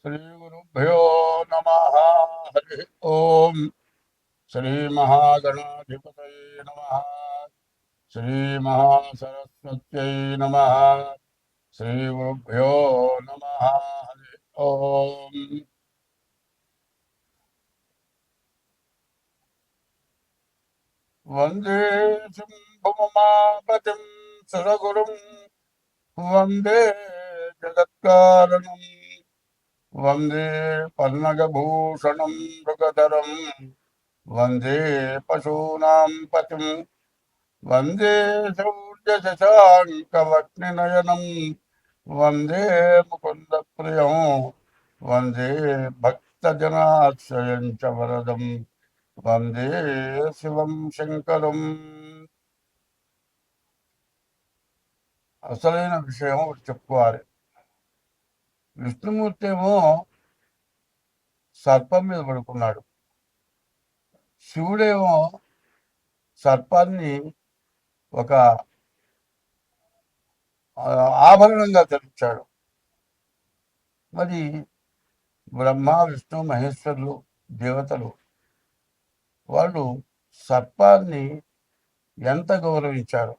श्रीगुरुभ्यो नमः। हरि ओम। श्रीमहागणाधिपतये नमः। श्रीमहासरस्वत्यै नमः। श्रीगुरुभ्यो नमः। हरि ओम। वंदे शम्भुमापतिं सुरगुरुं वंदे जगत्कारणं वंदे पन्नगभूषणं मृगधरं वंदे पशूनां पतिं वंदे शौर्यशशाङ्कवक्निनयनं वंदे मुकुन्दप्रियं वंदे भक्तजनाश्रयं च वरदं वंदे शिवं శంకరం. అసలైన విషయం ఒకటి చెప్పుకోవాలి. విష్ణుమూర్తి ఏమో సర్పం మీద పడుకున్నాడు. శివుడేమో సర్పాన్ని ఒక ఆభరణంగా ధరించాడు. మరి బ్రహ్మ విష్ణు మహేశ్వరులు దేవతలు వాళ్ళు సర్పాన్ని ఎంత గౌరవించారు.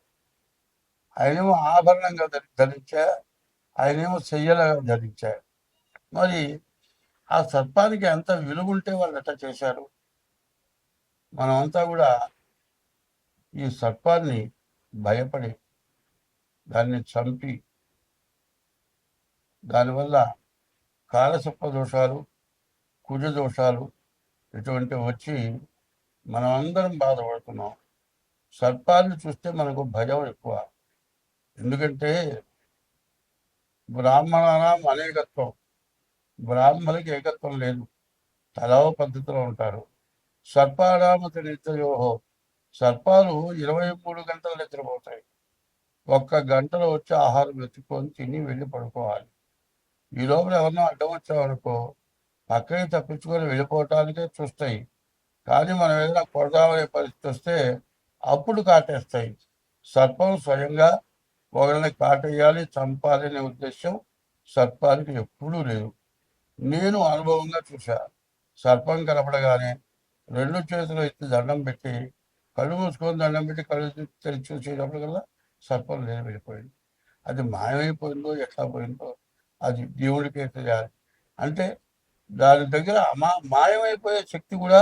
ఆయనేమో ఆభరణంగా ధరించా, ఆయనేమో చెయ్యలుగా ధరించారు. మరి ఆ సర్పానికి ఎంత విలువ ఉంటే వాళ్ళు ఎట్లా చేశారు. మనమంతా కూడా ఈ సర్పాన్ని భయపడి దాన్ని చంపి దానివల్ల కాలసర్ప దోషాలు, కుజ దోషాలు ఇటువంటివి వచ్చి మనం అందరం బాధపడుతున్నాం. సర్పాన్ని చూస్తే మనకు భయం ఎక్కువ. ఎందుకంటే బ్రాహ్మణానాం అనేకత్వం, బ్రాహ్మణులకి ఏకత్వం లేదు, తలవ పద్ధతిలో ఉంటారు. సర్పానామత నిత్యయోహో, సర్పాలు 23 గంటలు నిద్రపోతాయి. 1 గంటలో వచ్చి ఆహారం వెతుక్కొని తిని వెళ్ళి పడుకోవాలి. ఈ లోపల ఎవరినో అడ్డం వచ్చామనుకో పక్కకి తప్పించుకొని వెళ్ళిపోవటానికే చూస్తాయి. కానీ మనం ఏదైనా కొడదామనే పరిస్థితి వస్తే అప్పుడు కాటేస్తాయి. సర్పం స్వయంగా ఒకరిని కాటేయాలి, చంపాలి అనే ఉద్దేశం సర్పానికి ఎప్పుడూ లేదు. నేను అనుభవంగా చూశా. సర్పం కనపడగానే 2 చేతులు ఎత్తి దండం పెట్టి, కళ్ళు మూసుకొని దండం పెట్టి కళ్ళు తెరిచి చూసేటప్పటికల్లా సర్పం లేదు, వెళ్ళిపోయింది. అది మాయమైపోయిందో ఎట్లా పోయిందో అది దేవుడికే తెలియాలి. అంటే దాని దగ్గర మాయమైపోయే శక్తి కూడా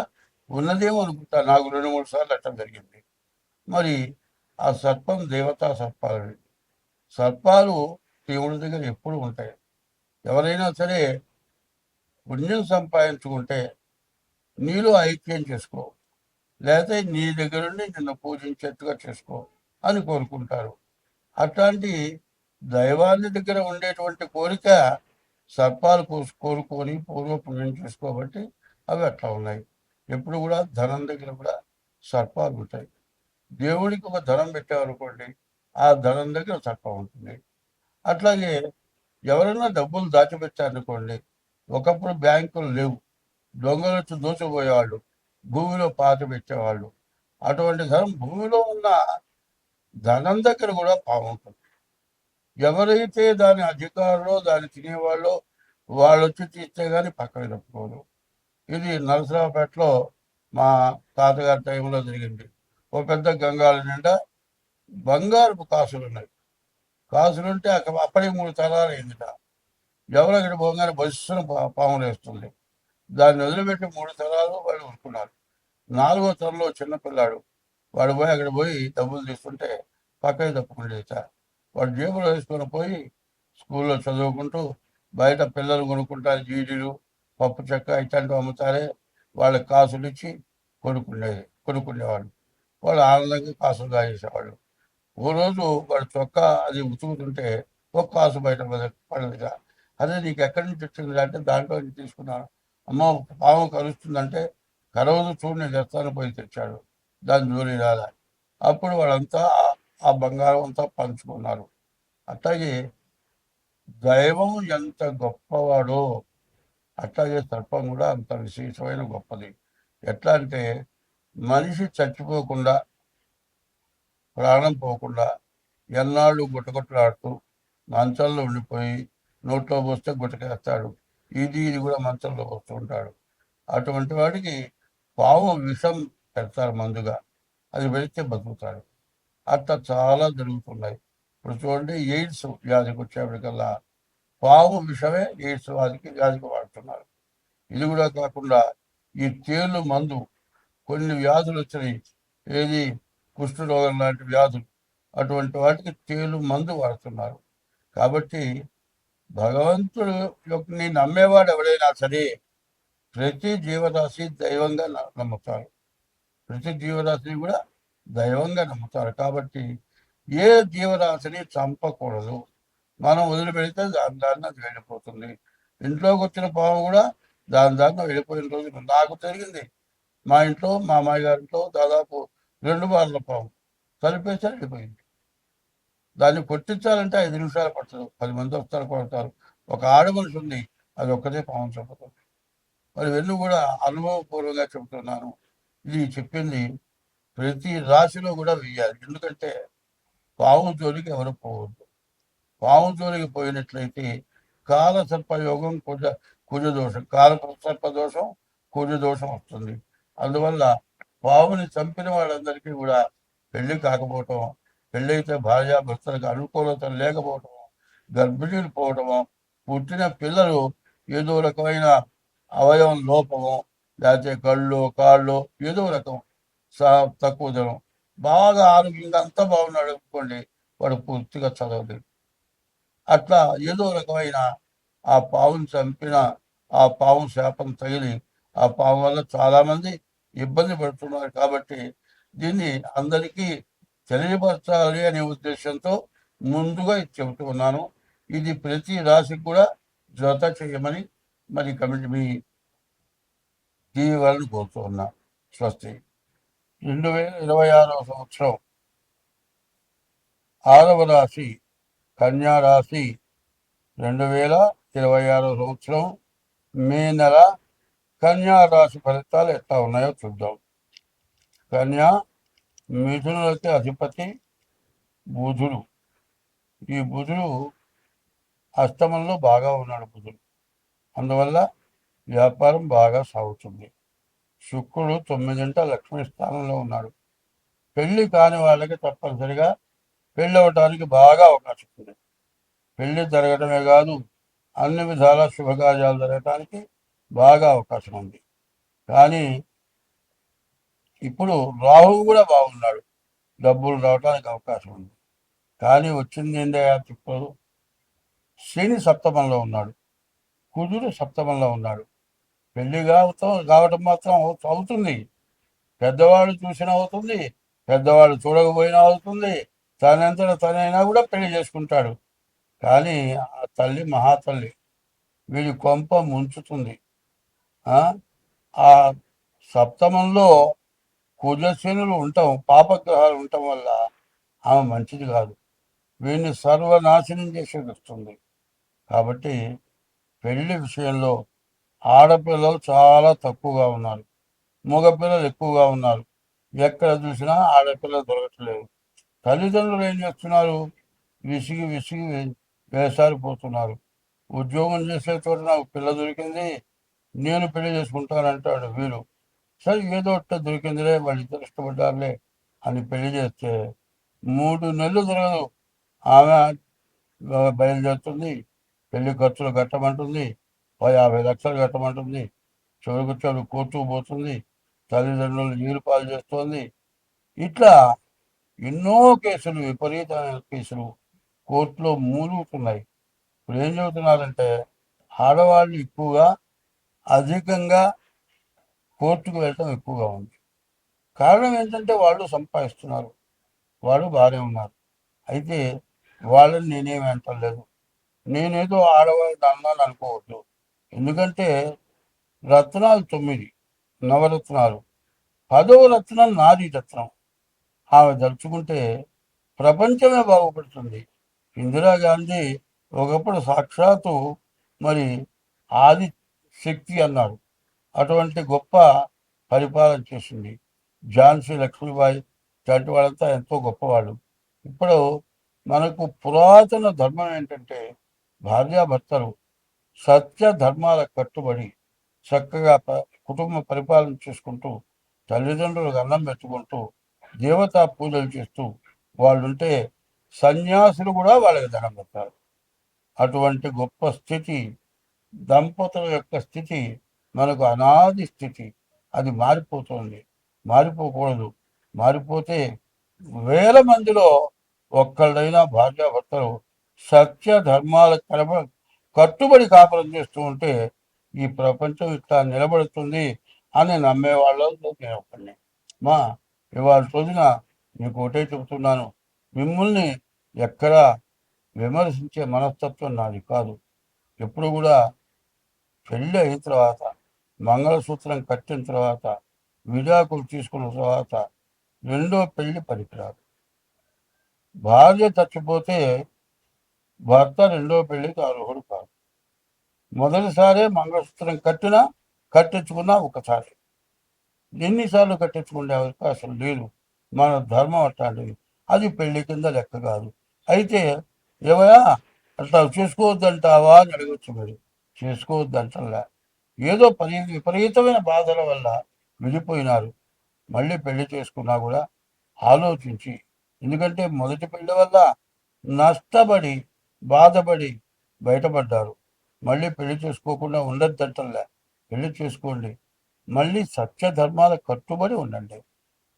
ఉన్నదేమో అనుకుంటా. నాకు 2-3 సార్లు అట్లా జరిగింది. మరి ఆ సర్పం దేవతా సర్పాలు. సర్పాలు దేవుడి దగ్గర ఎప్పుడు ఉంటాయి. ఎవరైనా సరే పుణ్యం సంపాదించుకుంటే నీలో ఐక్యం చేసుకో, లేకపోతే నీ దగ్గర నుండి నిన్ను పూజించేట్టుగా చేసుకో అని కోరుకుంటారు. అట్లాంటి దైవాన్ని దగ్గర ఉండేటువంటి కోరిక సర్పాలు కోరుకొని పూర్వపుణ్యం చేసుకోబట్టి అవి అట్లా ఉన్నాయి. ఎప్పుడు కూడా ధనం దగ్గర కూడా సర్పాలు ఉంటాయి. దేవుడికి ఒక ధనం పెట్టామనుకోండి, ఆ ధనం దగ్గర సర్పం ఉంటుంది. అట్లాగే ఎవరైనా డబ్బులు దాచిపెట్టారనుకోండి, ఒకప్పుడు బ్యాంకులు లేవు, దొంగలు వచ్చి దోచుకుపోయేవాళ్ళు, భూమిలో పాత పెట్టేవాళ్ళు. అటువంటి ధనం భూమిలో ఉన్న ధనం దగ్గర కూడా పాము ఉంటుంది. ఎవరైతే దాని అధికారులో దాన్ని తినేవాళ్ళో వాళ్ళు వచ్చి తీస్తే కానీ పక్కన తప్పుకోరు. ఇది నరసరావుపేటలో మా తాతగారి టైంలో జరిగింది. ఓ పెద్ద గంగాల నిండా బంగారపు కాసులు ఉన్నాయి. కాసులుంటే అప్పటికి 3 తరాలు అయిందిట. ఎవరు అక్కడ పోగానే బస్సును పాములు వేస్తుంది. దాన్ని వదిలిపెట్టి 3 తరాలు వాళ్ళు ఊరుకున్నారు. 4వ తరంలో చిన్నపిల్లాడు వాడు పోయి అక్కడ పోయి డబ్బులు తీసుకుంటే పక్కకి తప్పుకుండేట. వాడు జేబులో వేసుకొని పోయి స్కూల్లో చదువుకుంటూ బయట పిల్లలు కొనుక్కుంటారు, జీడీలు పప్పు చెక్క ఇట్లాంటివి అమ్ముతారే, వాళ్ళకి కాసులు ఇచ్చి కొనుక్కునేవాళ్ళు. వాళ్ళు ఆనందంగా కాసులు కాజేసేవాళ్ళు. ఓ రోజు వాడు చొక్కా అది ఉతుకుతుంటే ఒక కాసు బయట పడదుగా. అదే నీకు ఎక్కడి నుంచి వచ్చింది అంటే దాంట్లో నుంచి తీసుకున్నాను. అమ్మ పాము కలుస్తుందంటే కరవదు చూడు నేను తెస్తాను పోయి తెచ్చాడు. దాని జోలి రాదా. అప్పుడు వాళ్ళంతా ఆ బంగారం అంతా పంచుకున్నారు. అట్లాగే దైవం ఎంత గొప్పవాడో అట్లాగే సర్పం కూడా అంత విశేషమైన గొప్పది. ఎట్లా అంటే మనిషి చచ్చిపోకుండా, ప్రాణం పోకుండా ఎన్నాళ్ళు గుట్టగుట్టలాడుతూ మంచంలో ఉండిపోయి నోట్లో పోస్తే గుట్టకేస్తాడు. ఇది కూడా మంచంలో వస్తుంటాడు. అటువంటి వాడికి పాము విషం పెడతారు మందుగా, అది పెడితే బతుకుతాడు. అట్లా చాలా జరుగుతున్నాయి. ఇప్పుడు చూడండి, ఎయిడ్స్ వ్యాధికి వచ్చేప్పటికల్లా పాము విషమే ఎయిడ్స్ వ్యాధికి వాడుతున్నారు. ఇది కూడా కాకుండా ఈ తేలు మందు, కొన్ని వ్యాధులు వచ్చినాయి, ఏది కుష్ఠరోగం లాంటి వ్యాధులు, అటువంటి వాటికి తేలు మందు వాడుతున్నారు. కాబట్టి భగవంతుడు ని నమ్మేవాడు ఎవడైనా సరే ప్రతి జీవరాశి దైవంగా నమ్ముతారు. ప్రతి జీవరాశిని కూడా దైవంగా నమ్ముతారు. కాబట్టి ఏ జీవరాశిని చంపకూడదు. మనం వదిలిపెడితే దాని అది వెళ్ళిపోతుంది. ఇంట్లోకి వచ్చిన పాము కూడా దాని వెళ్ళిపోయిన రోజు నాకు జరిగింది. మా ఇంట్లో మా అమ్మాయి గారింట్లో దాదాపు 2 బార్ల పాము కలిపేసారి వెళ్ళిపోయింది. దాన్ని కొట్టించాలంటే 5 నిమిషాలు పడుతుంది. 10 మంది వస్తారు, కొడతారు. ఒక ఆడ మనిషి ఉంది, అది ఒక్కటే పాము చంపుతుంది. మరి వెన్ను కూడా అనుభవపూర్వకంగా చెబుతున్నాను. ఇది చెప్పింది ప్రతి రాశిలో కూడా వెయ్యాలి. ఎందుకంటే పాము జోలికి ఎవరు పోవద్దు. పాము జోలికి పోయినట్లయితే కాల సర్పయోగం కుజ దోషం, కాల సర్ప దోషం, కుజ దోషం వస్తుంది. అందువల్ల పాముని చంపిన వాళ్ళందరికీ కూడా పెళ్లి కాకపోవటం, పెళ్ళైతే భార్యాభర్తలకు అనుకూలత లేకపోవటం, గర్భిణీలు పోవటము, పుట్టిన పిల్లలు ఏదో రకమైన అవయవం లోపము, లేకపోతే కళ్ళు కాళ్ళు ఏదో రకం తక్కువ జనం, బాగా ఆరోగ్యంగా అంతా బాగున్నాడు అనుకోండి, వాడు పూర్తిగా చదవలేదు. అట్లా ఏదో రకమైన ఆ పావును చంపిన ఆ పాము శాపం తగిలి ఆ పాము వల్ల చాలామంది ఇబ్బంది పడుతున్నారు. కాబట్టి దీన్ని అందరికీ తెలియపరచాలి అనే ఉద్దేశంతో ముందుగా చెబుతూ ఉన్నాను. ఇది ప్రతి రాశికి కూడా జత చేయమని మరి కమిటీ మీ టీవీ వాళ్ళని కోరుతూ ఉన్నా. స్వస్తి. 2026 సంవత్సరం 6వ రాశి కన్యా రాశి 2026 సంవత్సరం మే నెల కన్యా రాశి ఫలితాలు ఎట్లా ఉన్నాయో చూద్దాం. కన్యా మిథునులకి అధిపతి బుధుడు. ఈ బుధుడు అష్టమంలో బాగా ఉన్నాడు. బుధుడు అందువల్ల వ్యాపారం బాగా సాగుతుంది. శుక్రుడు 9 లక్ష్మీ స్థానంలో ఉన్నాడు. పెళ్లి కాని వాళ్ళకి తప్పనిసరిగా పెళ్ళి అవ్వటానికి బాగా అవకాశం ఉంది. పెళ్లి జరగడమే కాదు, అన్ని విధాల శుభకార్యాలు జరగటానికి బాగా అవకాశం ఉంది. కానీ ఇప్పుడు రాహువు కూడా బాగున్నాడు, డబ్బులు రావడానికి అవకాశం ఉంది. కానీ వచ్చింది ఏంటయ్యా తిప్పలు, శని సప్తమంలో ఉన్నాడు, కుజుడు సప్తమంలో ఉన్నాడు. పెళ్లి కావటం మాత్రం అవుతుంది. పెద్దవాళ్ళు చూసినా అవుతుంది, పెద్దవాళ్ళు చూడకపోయినా అవుతుంది. తనంతట తనైనా కూడా పెళ్లి చేసుకుంటాడు. కానీ ఆ తల్లి మహాతల్లి వీడి కొంప ముంచుతుంది. ఆ సప్తమంలో కుజశనులు ఉండటం, పాపగ్రహాలు ఉండటం వల్ల ఆమె మంచిది కాదు. వీడిని సర్వనాశనం చేసేది వస్తుంది. కాబట్టి పెళ్లి విషయంలో ఆడపిల్లలు చాలా తక్కువగా ఉన్నారు, మగపిల్లలు ఎక్కువగా ఉన్నారు. ఎక్కడ చూసినా ఆడపిల్లలు దొరకట్లేదు. తల్లిదండ్రులు ఏం చేస్తున్నారు, విసిగి వేసారిపోతున్నారు. ఉద్యోగం చేసే చోట నాకు పిల్ల దొరికింది, నేను పెళ్లి చేసుకుంటానంటాడు వీరు. సరే ఏదో ఒకటి దొరికిందిలే, వాళ్ళిద్దరు ఇష్టపడ్డారులే అని పెళ్లి చేస్తే 3 నెలలు జరగదు, ఆమె బయలుదేరుతుంది. పెళ్లి ఖర్చులు కట్టమంటుంది, 50 లక్షలు కట్టమంటుంది. చివరికి కోర్టుకు పోతుంది, తల్లిదండ్రులు నీరు పాలు చేస్తోంది. ఇట్లా ఎన్నో కేసులు, విపరీతమైన కేసులు కోర్టులో మూలుగుతున్నాయి. ఇప్పుడు ఏం చెబుతున్నారంటే ఆడవాళ్ళు ఎక్కువగా అధికంగా కోర్టుకు వెళ్ళటం ఎక్కువగా ఉంది. కారణం ఏంటంటే వాళ్ళు సంపాదిస్తున్నారు, వాళ్ళు బాగానే ఉన్నారు. అయితే వాళ్ళని నేనేమి అంటలేదు, నేనేదో ఆడవాళ్ళని అన్నాను అనుకోవద్దు. ఎందుకంటే రత్నాలు 9 నవరత్నాలు, 10వ రత్నం నారీ రత్నం. ఆమె దలుచుకుంటే ప్రపంచమే బాగుపడుతుంది. ఇందిరాగాంధీ ఒకప్పుడు సాక్షాత్తు మరి ఆది శక్తి అన్నాడు. అటువంటి గొప్ప పరిపాలన చేసింది. ఝాన్సీ లక్ష్మీబాయి లాంటి వాళ్ళంతా ఎంతో గొప్పవాళ్ళు. ఇప్పుడు మనకు పురాతన ధర్మం ఏంటంటే భార్యాభర్తలు సత్య ధర్మాల కట్టుబడి చక్కగా కుటుంబ పరిపాలన చేసుకుంటూ తల్లిదండ్రులకు అన్నం పెట్టుకుంటూ దేవతా పూజలు చేస్తూ వాళ్ళుంటే సన్యాసులు కూడా వాళ్ళకి దండం పెడతారు. అటువంటి గొప్ప స్థితి, దంపతుల యొక్క స్థితి మనకు అనాది స్థితి. అది మారిపోతుంది. మారిపోకూడదు. మారిపోతే వేల మందిలో ఒక్కళ్ళైనా భార్యాభర్తలు సత్య ధర్మాల కట్టుబడి కాపురం చేస్తూ ఉంటే ఈ ప్రపంచం ఇట్లా నిలబడుతుంది అని నమ్మేవాళ్ళలో నేను ఒకడిని. మా ఇవాళ రోజున మీకు ఒకటే చెబుతున్నాను, మిమ్మల్ని ఎక్కడా విమర్శించే మనస్తత్వం నాది కాదు. ఎప్పుడు కూడా పెళ్ళి అయిన తర్వాత, మంగళసూత్రం కట్టిన తర్వాత, విడాకులు తీసుకున్న తర్వాత రెండో పెళ్లి పనికిరాదు. భార్య చచ్చిపోతే భర్త రెండో పెళ్లికి అర్హుడు కాదు. మొదటిసారే మంగళసూత్రం కట్టించుకున్నా ఒకసారి. ఎన్నిసార్లు కట్టించుకునే అవకాశం లేదు. మన ధర్మం అట్లాంటిది. అది పెళ్లి కింద లెక్క కాదు. అయితే ఏవయా అట్లా చేసుకోవద్దంటావా అని అడగచ్చు. మీరు చేసుకోవద్దంటల్లా. ఏదో విపరీతమైన బాధల వల్ల విడిపోయినారు. మళ్ళీ పెళ్లి చేసుకున్నా కూడా ఆలోచించి, ఎందుకంటే మొదటి పెళ్లి వల్ల నష్టపడి బాధపడి బయటపడ్డారు. మళ్ళీ పెళ్లి చేసుకోకుండా ఉండొద్దంటల్లా. పెళ్లి చేసుకోండి. మళ్ళీ సత్య ధర్మాల కట్టుబడి ఉండండి.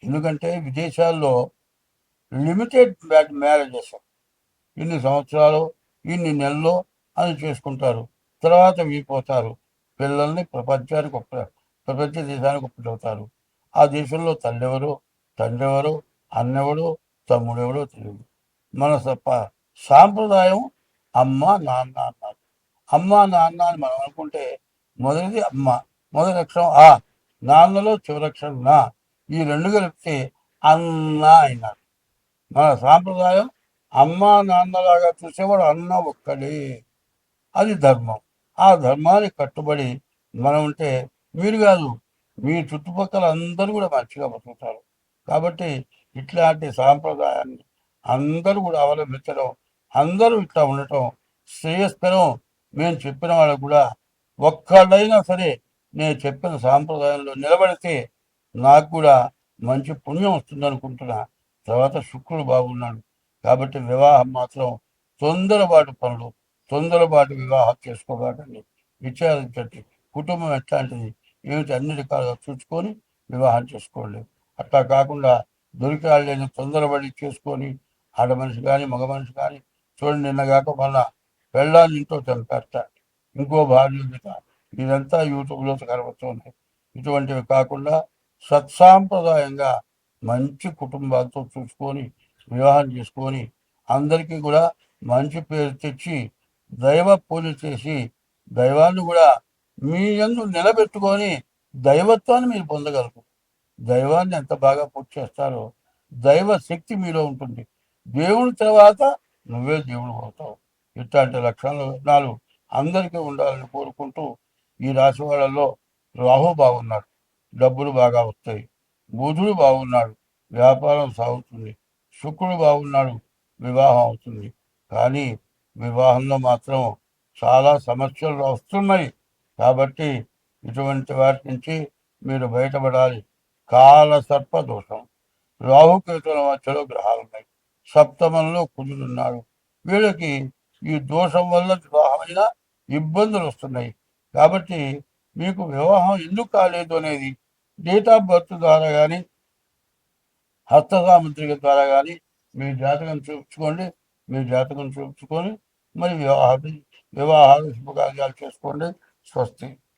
ఎందుకంటే విదేశాల్లో లిమిటెడ్ మ్యారేజెస్, ఇన్ని సంవత్సరాలు ఇన్ని నెలలు అని చేసుకుంటారు. తర్వాత విడిపోతారు. పిల్లల్ని ప్రపంచ దేశానికి ఒప్పుడవుతారు. ఆ దేశంలో తల్లెవరు, తండ్రెవరు, అన్నెవడు, తమ్ముడెవడో తెలియదు. మన సాంప్రదాయం అమ్మ నాన్న అన్నారు. అమ్మ నాన్న అని మనం అనుకుంటే మొదటిది అమ్మ, మొదటి అక్షరం ఆ, నాన్నలో చివరి అక్షరం నా, ఈ రెండు కలిపితే అన్న అయినారు. మన సాంప్రదాయం అమ్మ నాన్నలాగా చూసేవాడు అన్న ఒక్కడే. అది ధర్మం. ఆ ధర్మానికి కట్టుబడి మనం ఉంటే మీరు కాదు, మీ చుట్టుపక్కల అందరూ కూడా మంచిగా బతుకుతారు. కాబట్టి ఇట్లాంటి సాంప్రదాయాన్ని అందరూ కూడా అవలంబించడం, అందరూ ఇట్లా ఉండటం శ్రేయస్కరం. మేము చెప్పిన వాళ్ళకు కూడా ఒక్కళ్ళైనా సరే నేను చెప్పిన సాంప్రదాయంలో నిలబడితే నాకు కూడా మంచి పుణ్యం వస్తుంది అనుకుంటున్నా. తర్వాత శుక్రుడు బాగున్నాడు. కాబట్టి వివాహం మాత్రం తొందరపాటు పనులు, తొందరపాటు వివాహం చేసుకోబాటండి. విచారించండి. కుటుంబం ఎట్లాంటిది ఏమిటి అన్ని రకాలుగా చూసుకొని వివాహం చేసుకోండి. అట్లా కాకుండా దొరికాళ్ళని తొందరపడి చేసుకొని ఆడ మనిషి కానీ మగ మనిషి కానీ చూడండి, నిన్నగాక మళ్ళా పెళ్ళాన్ని ఇంట్లో చంపేస్త, ఇంకో భార్య ఇదంతా యూట్యూబ్లో కనబడుతున్నాయి. ఇటువంటివి కాకుండా సత్సాంప్రదాయంగా మంచి కుటుంబాలతో చూసుకొని వివాహం చేసుకొని అందరికీ కూడా మంచి పేరు తెచ్చి దైవ పూజ చేసి దైవాన్ని కూడా మీ యందు నిలబెట్టుకొని దైవత్వాన్ని మీరు పొందగలరు. దైవాన్ని ఎంత బాగా పూజ చేస్తారో దైవ శక్తి మీలో ఉంటుంది. దేవుని తర్వాత నువ్వే దేవుడు అవుతావు. ఇట్లాంటి లక్షణాలు అందరికీ ఉండాలని కోరుకుంటూ, ఈ రాశి వాళ్ళలో రాహు బాగున్నాడు, డబ్బులు బాగా వస్తాయి. బుధుడు బాగున్నాడు, వ్యాపారం సాగుతుంది. శుక్రుడు బాగున్నాడు, వివాహం అవుతుంది. కానీ వివాహంలో మాత్రం చాలా సమస్యలు వస్తున్నాయి. కాబట్టి ఇటువంటి వాటి నుంచి మీరు బయటపడాలి. కాల సర్ప దోషం, రాహుకేతుల మధ్యలో గ్రహాలు ఉన్నాయి. సప్తమంలో కుజుడున్నాడు. వీళ్ళకి ఈ దోషం వల్ల వివాహమైన ఇబ్బందులు వస్తున్నాయి. కాబట్టి మీకు వివాహం ఎందుకు కాలేదు అనేది డేట్ ఆఫ్ బర్త్ ద్వారా కానీ హస్త సాముద్రిక ద్వారా కానీ మీ జాతకం చూపించుకోండి. మీ జాతకం చూపించుకొని మరి వివాహాలు శుభకార్యాలు చేసుకోండి. స్వస్తి.